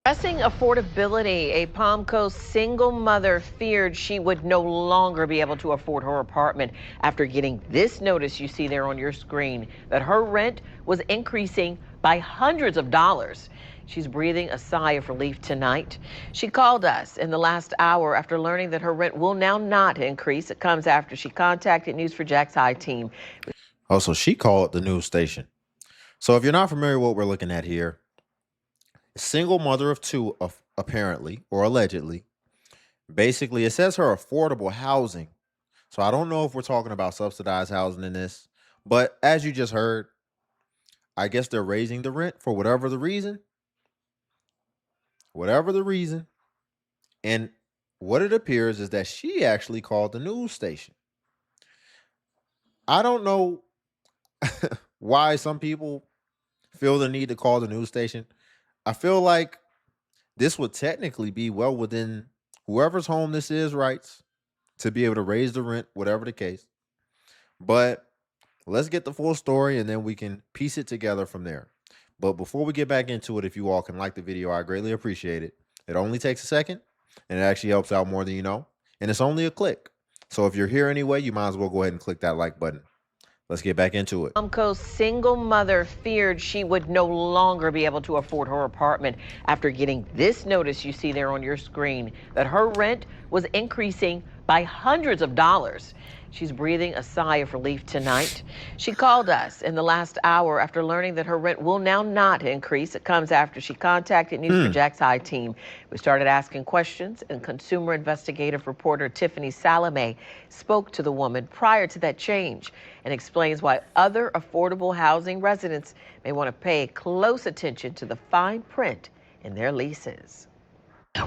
Addressing affordability, a Palm Coast single mother feared she would no longer be able to afford her apartment after getting this notice you see there on your screen that her rent was increasing by hundreds of dollars. She's breathing a sigh of relief tonight. She called us in the last hour after learning that her rent will now not increase. It comes after she contacted News4Jack's High team. Oh, so she called the news station. So if you're not familiar with what we're looking at here, single mother of two, apparently, or allegedly. Basically, it says her affordable housing. So I don't know if we're talking about subsidized housing in this, but as you just heard, I guess they're raising the rent for whatever the reason. Whatever the reason. And what it appears is that she actually called the news station. I don't know why some people feel the need to call the news station. I feel like this would technically be well within whoever's home this is rights to be able to raise the rent, whatever the case. But let's get the full story and then we can piece it together from there. But before we get back into it, if you all can like the video, I greatly appreciate it. It only takes a second and it actually helps out more than you know. And it's only a click. So if you're here anyway, you might as well go ahead and click that like button. Let's get back into it. Palm Coast single mother feared she would no longer be able to afford her apartment after getting this notice you see there on your screen that her rent was increasing by hundreds of dollars. She's breathing a sigh of relief tonight. She called us in the last hour after learning that her rent will now not increase. It comes after she contacted News4Jack's High team. We started asking questions, and consumer investigative reporter Tiffany Salome spoke to the woman prior to that change and explains why other affordable housing residents may want to pay close attention to the fine print in their leases.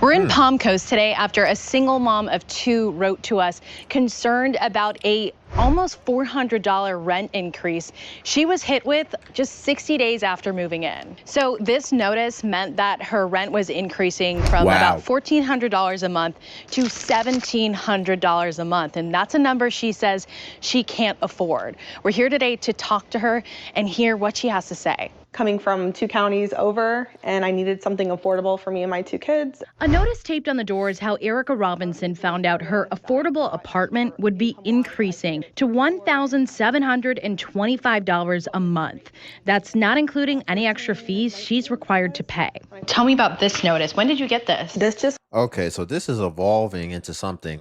We're in Palm Coast today after a single mom of two wrote to us concerned about a almost $400 rent increase she was hit with just 60 days after moving in. So this notice meant that her rent was increasing from about $1,400 a month to $1,700 a month. And that's a number she says she can't afford. We're here today to talk to her and hear what she has to say. Coming from 2 counties over, and I needed something affordable for me and my 2 kids. A notice taped on the door is how Erica Robinson found out her affordable apartment would be increasing to $1,725 a month. That's not including any extra fees she's required to pay. Tell me about this notice. When did you get this? Okay, so this is evolving into something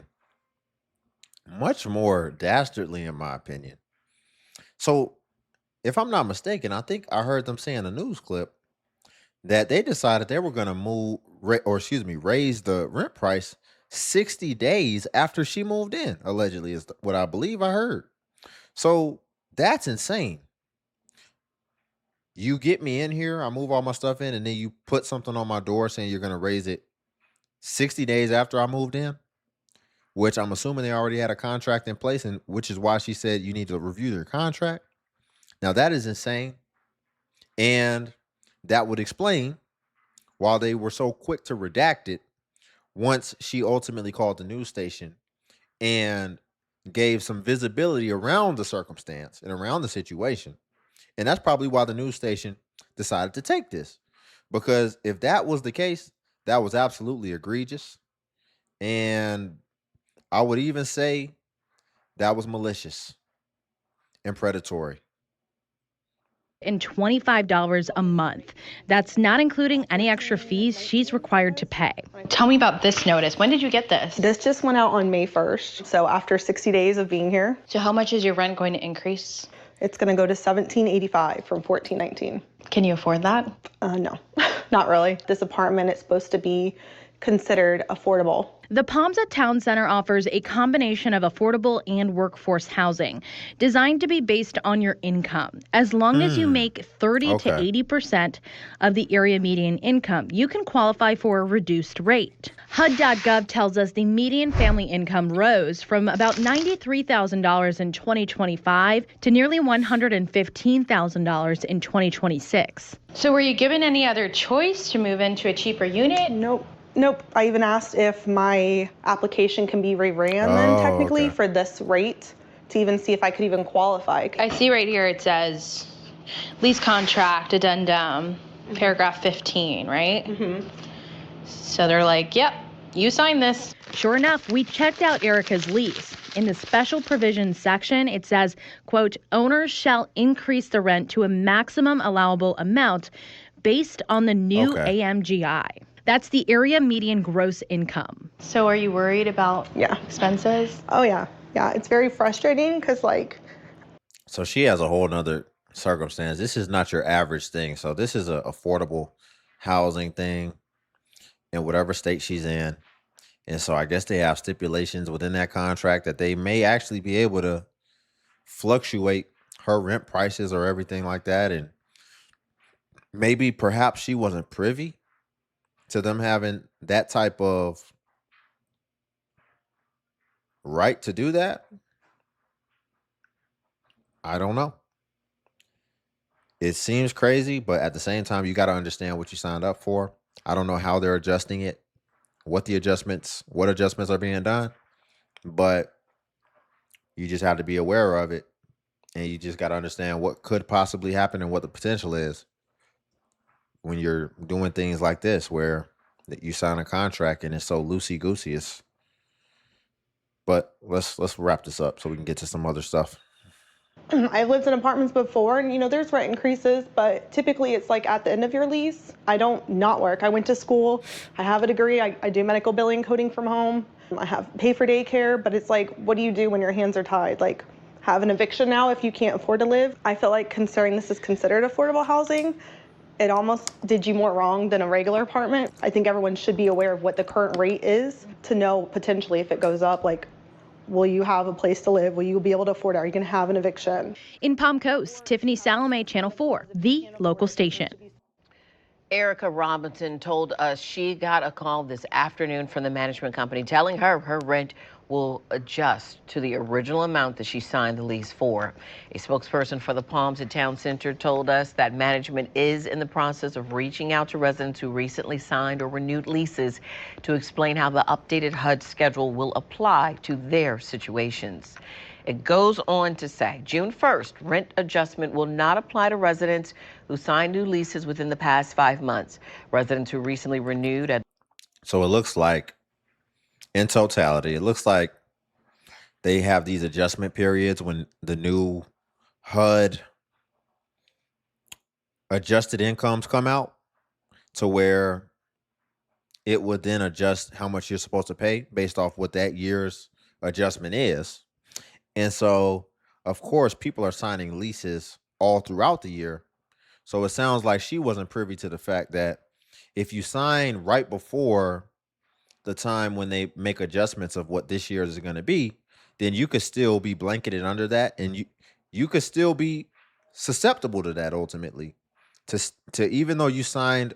much more dastardly, in my opinion. So if I'm not mistaken, I think I heard them say in a news clip that they decided they were going to raise the rent price 60 days after she moved in, allegedly, is what I believe I heard. So that's insane. You get me in here, I move all my stuff in, and then you put something on my door saying you're going to raise it 60 days after I moved in, which I'm assuming they already had a contract in place, and which is why she said you need to review their contract. Now, that is insane, and that would explain why they were so quick to redact it once she ultimately called the news station and gave some visibility around the circumstance and around the situation. And that's probably why the news station decided to take this, because if that was the case, that was absolutely egregious, and I would even say that was malicious and predatory. And $25 a month. That's not including any extra fees she's required to pay. Tell me about this notice. When did you get this? This just went out on May 1st, so after 60 days of being here. So how much is your rent going to increase? It's going to go to $1,785 from $1,419. Can you afford that? No, not really. This apartment is supposed to be considered affordable. The Palms at Town Center offers a combination of affordable and workforce housing designed to be based on your income. As long as you make 30 to 80% of the area median income, you can qualify for a reduced rate. HUD.gov tells us the median family income rose from about $93,000 in 2025 to nearly $115,000 in 2026. So were you given any other choice to move into a cheaper unit? Nope. I even asked if my application can be reran then technically for this rate to even see if I could even qualify. I see right here it says lease contract addendum, paragraph 15, right? So they're like, yep, you signed this. Sure enough, we checked out Erica's lease. In the special provisions section, it says, quote, owners shall increase the rent to a maximum allowable amount based on the new AMGI. That's the area median gross income. So are you worried about expenses? Oh, yeah. Yeah, it's very frustrating because, like... So she has a whole nother circumstance. This is not your average thing. So this is a affordable housing thing in whatever state she's in. And so I guess they have stipulations within that contract that they may actually be able to fluctuate her rent prices or everything like that. And maybe perhaps she wasn't privy to them having that type of right to do that. I don't know. It seems crazy, but at the same time, you got to understand what you signed up for. I don't know how they're adjusting it, what adjustments are being done, but you just have to be aware of it. And you just got to understand what could possibly happen and what the potential is when you're doing things like this, where you sign a contract and it's so loosey goosey. But let's wrap this up so we can get to some other stuff. I've lived in apartments before, and there's rent increases, but typically it's like at the end of your lease. I don't not work. I went to school. I have a degree. I do medical billing coding from home. I have pay for daycare, but it's like, what do you do when your hands are tied? Like, have an eviction now if you can't afford to live? I feel like considering this is considered affordable housing, it almost did you more wrong than a regular apartment. I think everyone should be aware of what the current rate is to know potentially if it goes up, like, will you have a place to live? Will you be able to afford it? Are you going to have an eviction? In Palm Coast, Tiffany Salome, Channel 4, the local station. Erica Robinson told us she got a call this afternoon from the management company telling her her rent will adjust to the original amount that she signed the lease for. A spokesperson for the Palms at Town Center told us that management is in the process of reaching out to residents who recently signed or renewed leases to explain how the updated HUD schedule will apply to their situations. It goes on to say June 1st, rent adjustment will not apply to residents who signed new leases within the past 5 months. Residents who recently renewed at... So it looks like, in totality, it looks like they have these adjustment periods when the new HUD adjusted incomes come out, to where it would then adjust how much you're supposed to pay based off what that year's adjustment is. And so, of course, people are signing leases all throughout the year. So it sounds like she wasn't privy to the fact that if you sign right before the time when they make adjustments of what this year is going to be, then you could still be blanketed under that, and you could still be susceptible to that ultimately. To even though you signed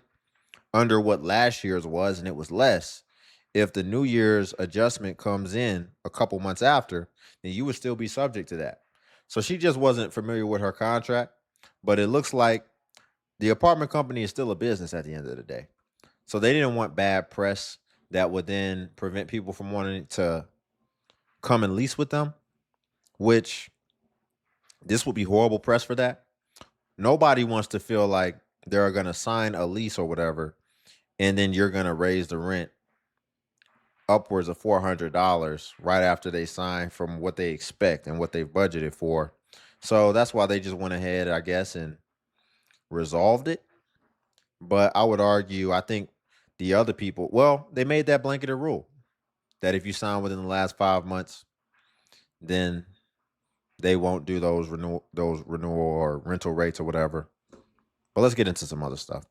under what last year's was and it was less, if the new year's adjustment comes in a couple months after, then you would still be subject to that. So she just wasn't familiar with her contract, but it looks like the apartment company is still a business at the end of the day. So they didn't want bad press that would then prevent people from wanting to come and lease with them, which this would be horrible press for that. Nobody wants to feel like they're going to sign a lease or whatever, and then you're going to raise the rent upwards of $400 right after they sign from what they expect and what they've budgeted for. So that's why they just went ahead, I guess, and resolved it. But I would argue, I think the other people, well, they made that blanketed rule that if you sign within the last 5 months, then they won't do those renewal or rental rates or whatever. But let's get into some other stuff.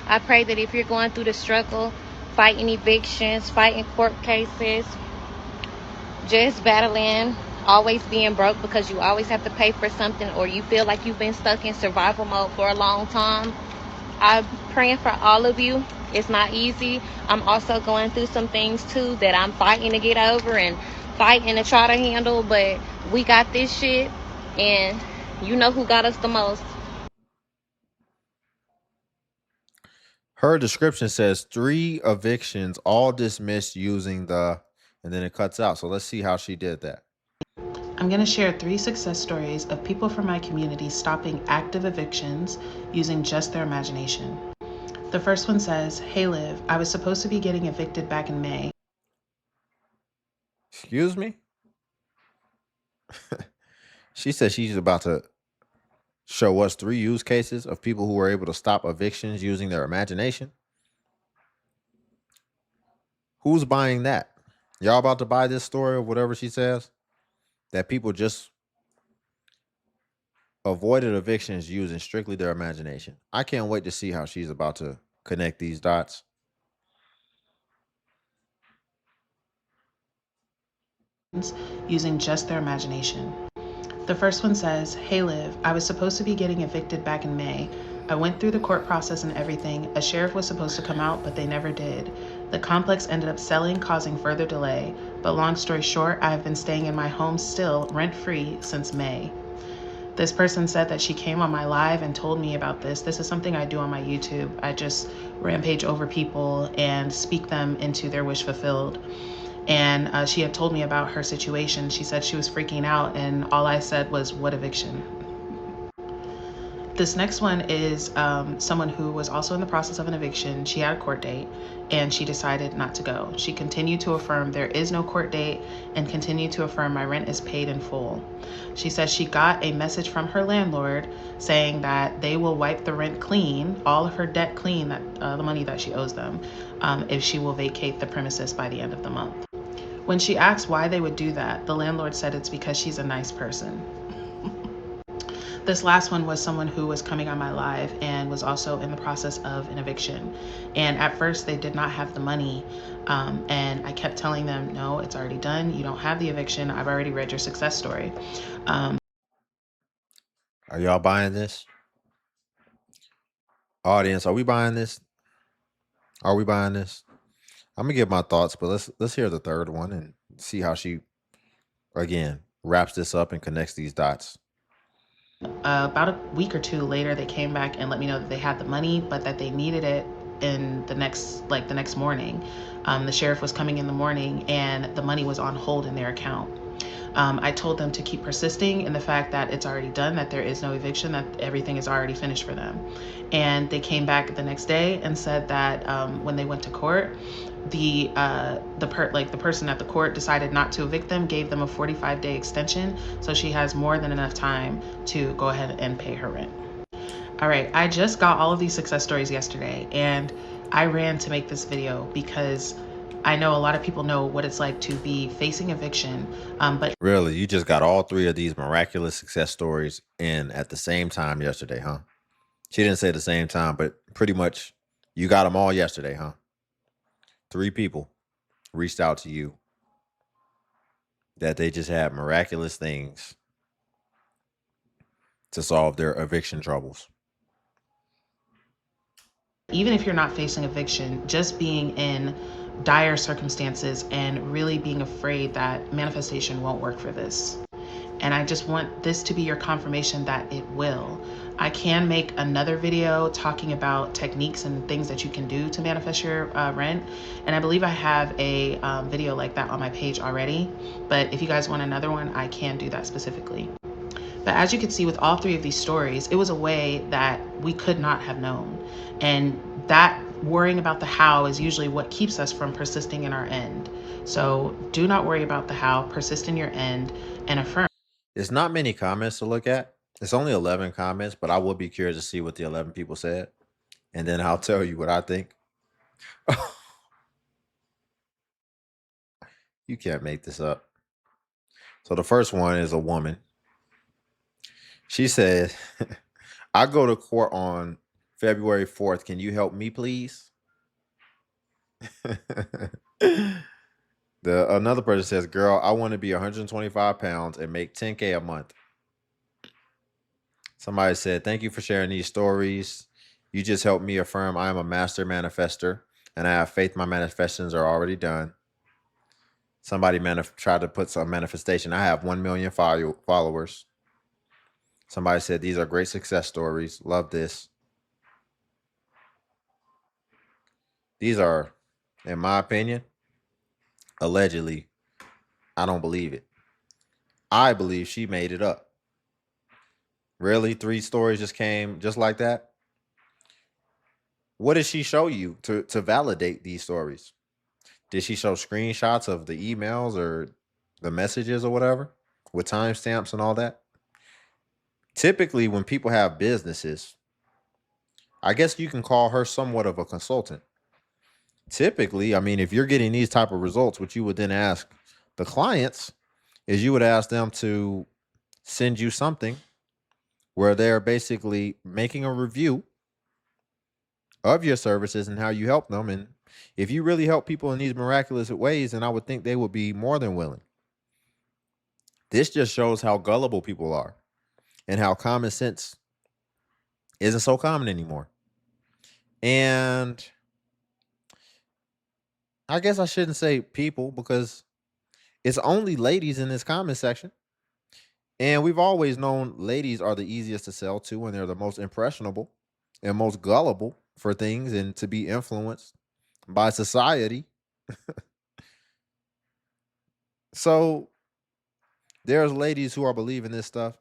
I pray that if you're going through the struggle, fighting evictions, fighting court cases, just battling, always being broke because you always have to pay for something, or you feel like you've been stuck in survival mode for a long time, I'm praying for all of you. It's not easy. I'm also going through some things too that I'm fighting to get over and fighting to try to handle, but we got this shit, and you know who got us the most. Her description says 3 evictions, all dismissed using the, and then it cuts out. So let's see how she did that. I'm going to share 3 success stories of people from my community stopping active evictions using just their imagination. The first one says, "Hey Liv, I was supposed to be getting evicted back in May." Excuse me? She said she's about to show us 3 use cases of people who were able to stop evictions using their imagination. Who's buying that? Y'all about to buy this story or whatever she says? That people just avoided evictions using strictly their imagination. I can't wait to see how she's about to connect these dots. Using just their imagination. The first one says, "Hey Liv, I was supposed to be getting evicted back in May. I went through the court process and everything. A sheriff was supposed to come out, but they never did. The complex ended up selling, causing further delay. But long story short, I have been staying in my home still, rent-free, since May." This person said that she came on my live and told me about this. This is something I do on my YouTube. I just rampage over people and speak them into their wish fulfilled. And she had told me about her situation. She said she was freaking out, and all I said was, "What eviction?" This next one is someone who was also in the process of an eviction. She had a court date and she decided not to go. She continued to affirm there is no court date and continued to affirm my rent is paid in full. She says she got a message from her landlord saying that they will wipe the rent clean, all of her debt clean, that the money that she owes them, if she will vacate the premises by the end of the month. When she asked why they would do that, the landlord said it's because she's a nice person. This last one was someone who was coming on my live and was also in the process of an eviction. And at first they did not have the money. And I kept telling them, no, it's already done. You don't have the eviction. I've already read your success story. Are y'all buying this? Audience, are we buying this? Are we buying this? I'm gonna give my thoughts, but let's hear the third one and see how she again wraps this up and connects these dots. About a week or 2 later, they came back and let me know that they had the money, but that they needed it in the next morning. The sheriff was coming in the morning and the money was on hold in their account. I told them to keep persisting in the fact that it's already done, that there is no eviction, that everything is already finished for them. And they came back the next day and said that when they went to court, the person at the court decided not to evict them, gave them a 45-day extension, so she has more than enough time to go ahead and pay her rent. All right, I just got all of these success stories yesterday, and I ran to make this video because I know a lot of people know what it's like to be facing eviction, but Really, you just got all 3 of these miraculous success stories in at the same time yesterday, huh? She didn't say the same time, but pretty much you got them all yesterday, huh? 3 people reached out to you that they just had miraculous things to solve their eviction troubles. even if you're not facing eviction, just being in dire circumstances and really being afraid that manifestation won't work for this. And I just want this to be your confirmation that it will. I can make another video talking about techniques and things that you can do to manifest your rent. And I believe I have a video like that on my page already. But if you guys want another one, I can do that specifically. But as you can see with all 3 of these stories, it was a way that we could not have known. And that worrying about the how is usually what keeps us from persisting in our end. So do not worry about the how, persist in your end and affirm. There's not many comments to look at. It's only 11 comments, but I will be curious to see what the 11 people said. And then I'll tell you what I think. You can't make this up. So the first one is a woman. She said, I go to court on February 4th. Can you help me, please? Another person says, girl, I want to be 125 pounds and make 10K a month. Somebody said, thank you for sharing these stories. You just helped me affirm I am a master manifester and I have faith my manifestations are already done. Somebody tried to put some manifestation. I have 1 million followers. Somebody said, these are great success stories. Love this. These are, in my opinion, allegedly, I don't believe it. I believe she made it up. Really? 3 stories just came just like that? What did she show you to validate these stories? Did she show screenshots of the emails or the messages or whatever with timestamps and all that? Typically, when people have businesses, I guess you can call her somewhat of a consultant. Typically, I mean, if you're getting these type of results, what you would then ask the clients is you would ask them to send you something where they're basically making a review of your services and how you help them. And if you really help people in these miraculous ways, then I would think they would be more than willing. This just shows how gullible people are and how common sense isn't so common anymore. And I guess I shouldn't say people because it's only ladies in this comment section. And we've always known ladies are the easiest to sell to and they're the most impressionable and most gullible for things and to be influenced by society. So there's ladies who are believing this stuff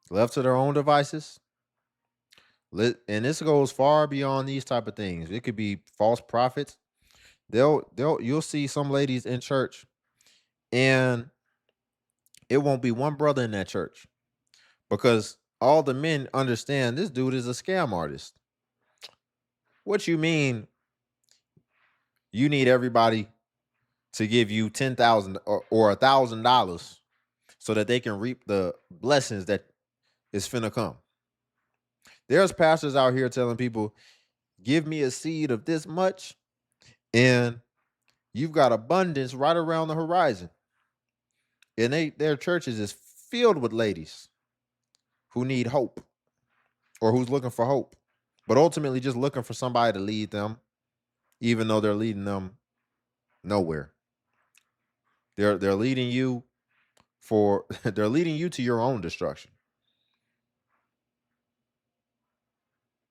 left to their own devices. And this goes far beyond these type of things. It could be false prophets. You'll see some ladies in church and it won't be one brother in that church because all the men understand this dude is a scam artist. What you mean you need everybody to give you $10,000 or $1,000 so that they can reap the blessings that is finna come? There's pastors out here telling people, give me a seed of this much and you've got abundance right around the horizon. And their churches is filled with ladies who need hope or who's looking for hope, but ultimately just looking for somebody to lead them, even though they're leading them nowhere. They're leading you they're leading you to your own destruction.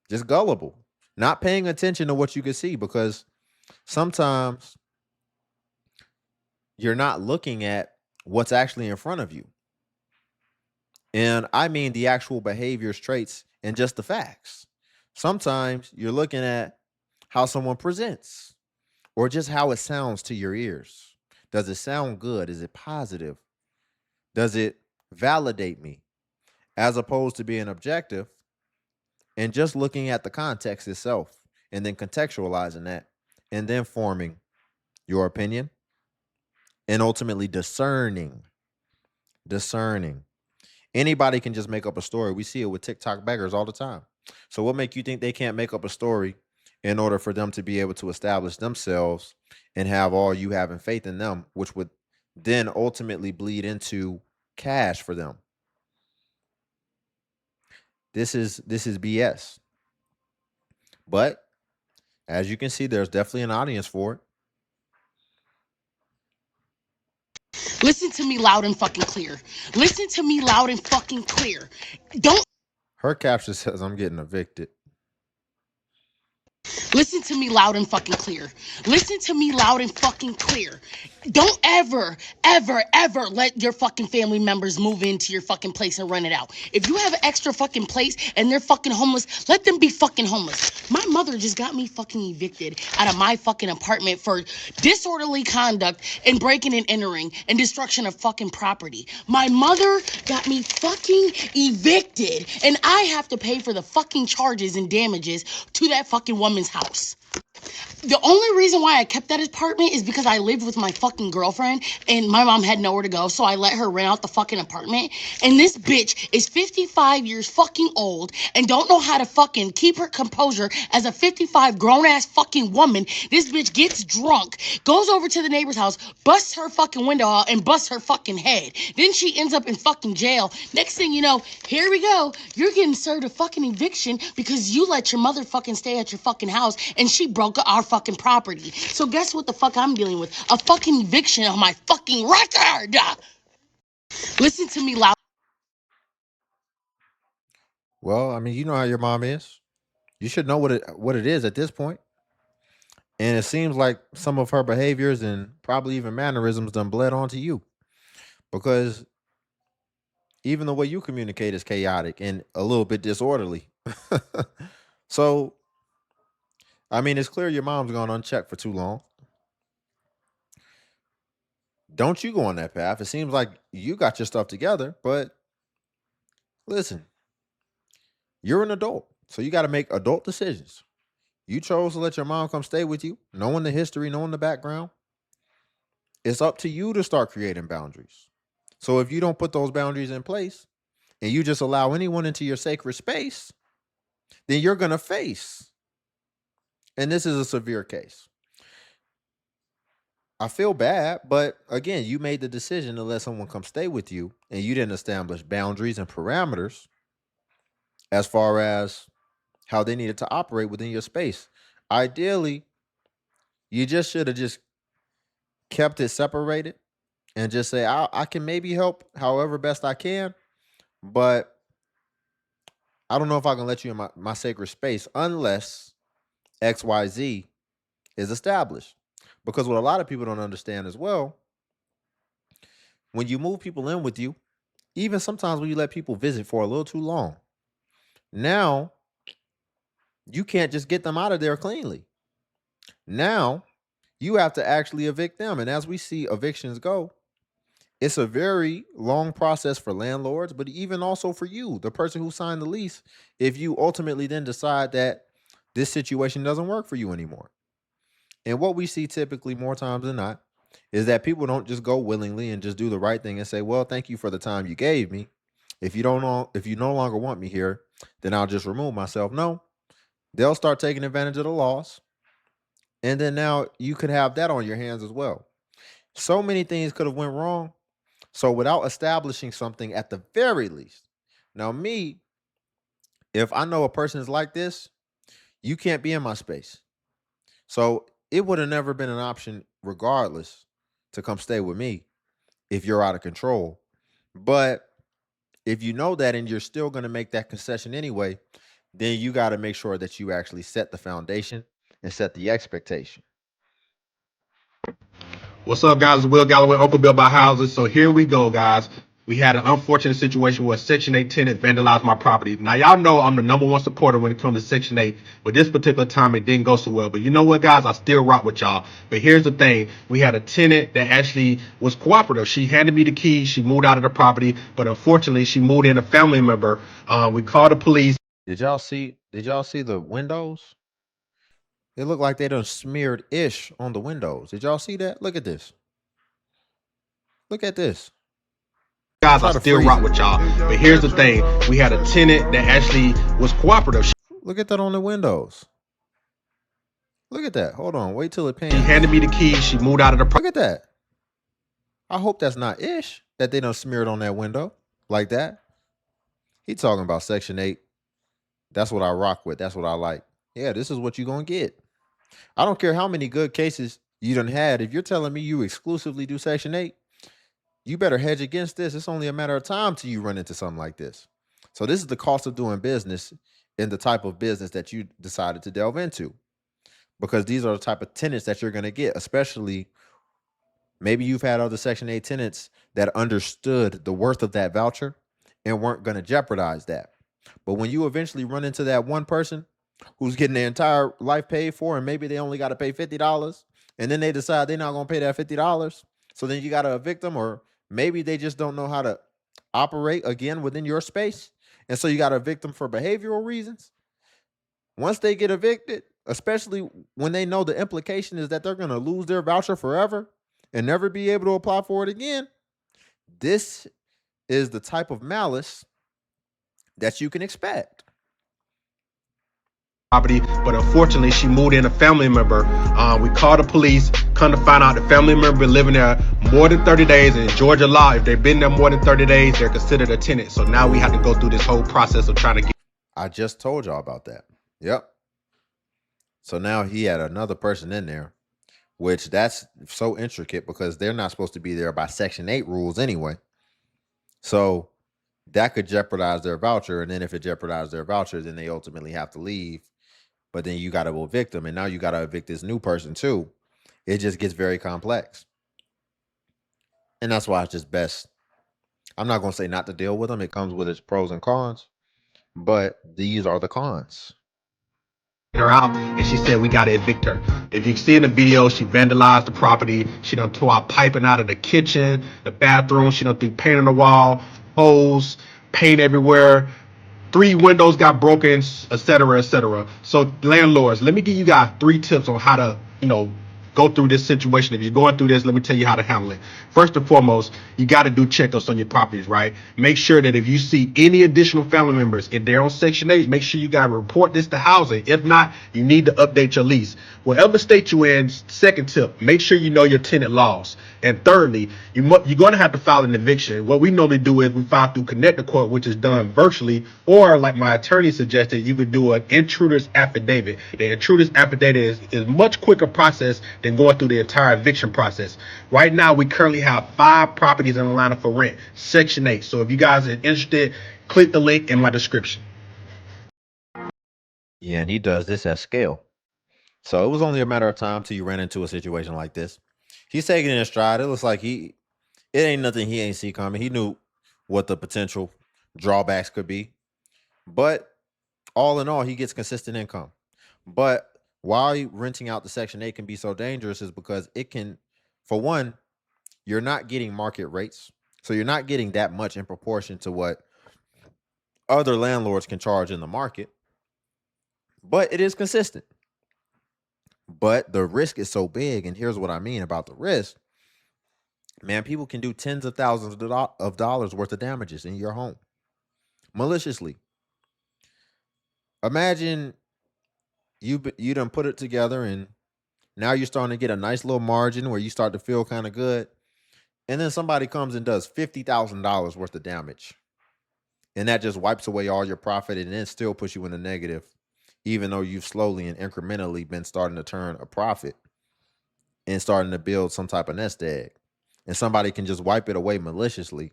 Just gullible, not paying attention to what you can see because sometimes you're not looking at what's actually in front of you. And I mean the actual behaviors, traits, and just the facts. Sometimes you're looking at how someone presents or just how it sounds to your ears. Does it sound good? Is it positive? Does it validate me? As opposed to being objective and just looking at the context itself and then contextualizing that and then forming your opinion and ultimately discerning. Anybody can just make up a story. We see it with TikTok beggars all the time. So what make you think they can't make up a story in order for them to be able to establish themselves and have all you have in faith in them, which would then ultimately bleed into cash for them? This is BS. But as you can see, there's definitely an audience for it. Listen to me loud and fucking clear. Listen to me loud and fucking clear. Don't. Her caption says, I'm getting evicted. Listen to me loud and fucking clear. Listen to me loud and fucking clear. Don't ever, ever, ever let your fucking family members move into your fucking place and rent it out. If you have an extra fucking place and they're fucking homeless, let them be fucking homeless. My mother just got me fucking evicted out of my fucking apartment for disorderly conduct and breaking and entering and destruction of fucking property. My mother got me fucking evicted and I have to pay for the fucking charges and damages to that fucking woman's house. The only reason why I kept that apartment is because I lived with my fucking girlfriend and my mom had nowhere to go, so I let her rent out the fucking apartment. And this bitch is 55 years fucking old and don't know how to fucking keep her composure as a 55 grown-ass fucking woman. This bitch gets drunk, goes over to the neighbor's house, busts her fucking window out and busts her fucking head. Then she ends up in fucking jail. Next thing you know, here we go. You're getting served a fucking eviction because you let your mother fucking stay at your fucking house and she broke our fucking property. So guess what the fuck I'm dealing with? A fucking eviction on my fucking record. Listen to me loud. Well, I mean, you know how your mom is. You should know what it is at this point. And it seems like some of her behaviors and probably even mannerisms done bled onto you. because even the way you communicate is chaotic and a little bit disorderly. So, I mean, it's clear your mom's gone unchecked for too long. Don't you go on that path. It seems like you got your stuff together, but listen, you're an adult, so you got to make adult decisions. You chose to let your mom come stay with you, knowing the history, knowing the background. It's up to you to start creating boundaries. So if you don't put those boundaries in place and you just allow anyone into your sacred space, then you're going to face. And this is a severe case. I feel bad, but again, you made the decision to let someone come stay with you and you didn't establish boundaries and parameters as far as how they needed to operate within your space. Ideally, you just should have just kept it separated and just say, I can maybe help however best I can, but I don't know if I can let you in my sacred space unless XYZ is established. Because what a lot of people don't understand as well, when you move people in with you, even sometimes when you let people visit for a little too long, now you can't just get them out of there cleanly. Now you have to actually evict them. And as we see evictions go, it's a very long process for landlords, but even also for you, the person who signed the lease, if you ultimately then decide that this situation doesn't work for you anymore. And what we see typically more times than not is that people don't just go willingly and just do the right thing and say, well, thank you for the time you gave me. If you no longer want me here, then I'll just remove myself. No, they'll start taking advantage of the laws. And then now you could have that on your hands as well. So many things could have went wrong. So without establishing something at the very least, now me, if I know a person is like this, you can't be in my space. So it would have never been an option regardless to come stay with me if you're out of control. But if you know that and you're still going to make that concession anyway, then you got to make sure that you actually set the foundation and set the expectation. What's up, guys? It's Will Galloway, Uncle Bill by Houses. So here we go, guys. We had an unfortunate situation where a Section 8 tenant vandalized my property. Now, y'all know I'm the #1 supporter when it comes to Section 8, but this particular time it didn't go so well. But you know what, guys? I still rock with y'all. But here's the thing. We had a tenant that actually was cooperative. She handed me the keys. She moved out of the property, but unfortunately, she moved in a family member. We called the police. Did y'all see the windows? It looked like they done smeared ish on the windows. Did y'all see that? Look at this. Look at this. Guys, I still rock with y'all. But here's the thing. We had a tenant that actually was cooperative. Look at that on the windows. Look at that. Hold on. Wait till it pans. She handed me the keys. She moved out of the property. Look at that. I hope that's not ish that they done smeared on that window like that. He talking about Section 8. That's what I rock with. That's what I like. Yeah, this is what you're going to get. I don't care how many good cases you done had. If you're telling me you exclusively do Section 8, you better hedge against this. It's only a matter of time till you run into something like this. So this is the cost of doing business in the type of business that you decided to delve into. Because these are the type of tenants that you're going to get, especially maybe you've had other Section 8 tenants that understood the worth of that voucher and weren't going to jeopardize that. But when you eventually run into that one person who's getting their entire life paid for, and maybe they only got to pay $50, and then they decide they're not going to pay that $50, so then you got to evict them, or maybe they just don't know how to operate again within your space, and so you got to evict them for behavioral reasons. Once they get evicted, especially when they know the implication is that they're going to lose their voucher forever and never be able to apply for it again, this is the type of malice that you can expect. Property, but unfortunately she moved in a family member. We called the police, come to find out the family member been living there more than 30 days. And in Georgia law, if they've been there more than 30 days, they're considered a tenant. So now we have to go through this whole process of trying to get. I just told y'all about that. Yep. So now he had another person in there, which that's so intricate because they're not supposed to be there by Section 8 rules anyway. So that could jeopardize their voucher. And then if it jeopardizes their voucher, then they ultimately have to leave. But then you got to evict them. And now you got to evict this new person too. It just gets very complex. And that's why it's just best I'm not going to say not to deal with them. It comes with its pros and cons, but these are the cons. Her out, and she said we gotta evict her. If you see in the video, she vandalized the property. She done tore out piping out of the kitchen, the bathroom. She done threw paint on the wall, holes, paint everywhere. 3 windows got broken, etc., etc. So landlords, let me give you guys 3 tips on how to, go through this situation. If you're going through this, let me tell you how to handle it. First and foremost, you got to do checkups on your properties, right? Make sure that if you see any additional family members, if they're on Section 8, make sure you got to report this to housing. If not, you need to update your lease. Whatever state you're in, second tip, make sure you know your tenant laws. And thirdly, you're going to have to file an eviction. What we normally do is we file through Connect the Court, which is done virtually, or like my attorney suggested, you could do an intruder's affidavit. The intruder's affidavit is much quicker process than going through the entire eviction process. Right now, we currently have 5 properties in Atlanta for rent, Section 8. So if you guys are interested, click the link in my description. Yeah, and he does this at scale. So it was only a matter of time till you ran into a situation like this. He's taking it in stride. It looks like it ain't nothing he ain't see coming. He knew what the potential drawbacks could be. But all in all, he gets consistent income. But why renting out the Section 8 can be so dangerous is because it can, for one, you're not getting market rates. So you're not getting that much in proportion to what other landlords can charge in the market. But it is consistent. But the risk is so big. And here's what I mean about the risk. Man, people can do tens of thousands of dollars worth of damages in your home maliciously. Imagine you done put it together and now you're starting to get a nice little margin where you start to feel kind of good. And then somebody comes and does $50,000 worth of damage. And that just wipes away all your profit and then still puts you in the negative, even though you've slowly and incrementally been starting to turn a profit and starting to build some type of nest egg. And somebody can just wipe it away maliciously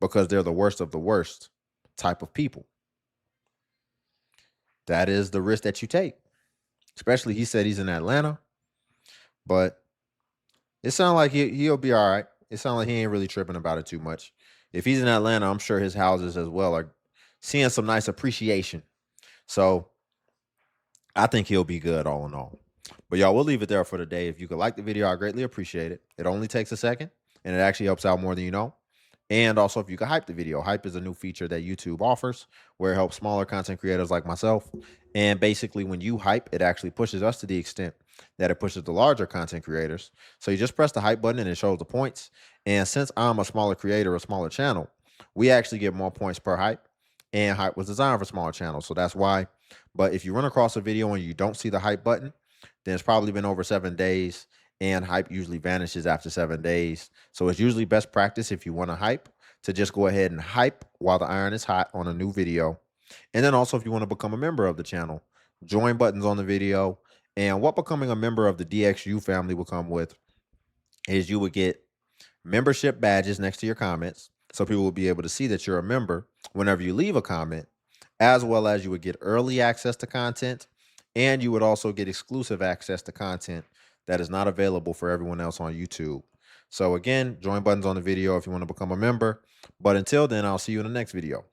because they're the worst of the worst type of people. That is the risk that you take. Especially, he said he's in Atlanta, but it sounds like he'll be all right. It sounds like he ain't really tripping about it too much. If he's in Atlanta, I'm sure his houses as well are seeing some nice appreciation. So I think he'll be good all in all. But y'all, we'll leave it there for today. If you could like the video, I greatly appreciate it. It only takes a second, and it actually helps out more than you know. And also, if you could hype the video, hype is a new feature that YouTube offers where it helps smaller content creators like myself. And basically, when you hype, it actually pushes us to the extent that it pushes the larger content creators. So you just press the hype button and it shows the points. And since I'm a smaller creator, a smaller channel, we actually get more points per hype. And hype was designed for smaller channels. So that's why. But if you run across a video and you don't see the hype button, then it's probably been over 7 days. And hype usually vanishes after 7 days. So it's usually best practice if you want to hype to just go ahead and hype while the iron is hot on a new video. And then also if you want to become a member of the channel, join buttons on the video. And what becoming a member of the DXU family will come with is you would get membership badges next to your comments. So people will be able to see that you're a member whenever you leave a comment, as well as you would get early access to content. And you would also get exclusive access to content that is not available for everyone else on YouTube. So again, join buttons on the video if you want to become a member. But until then, I'll see you in the next video.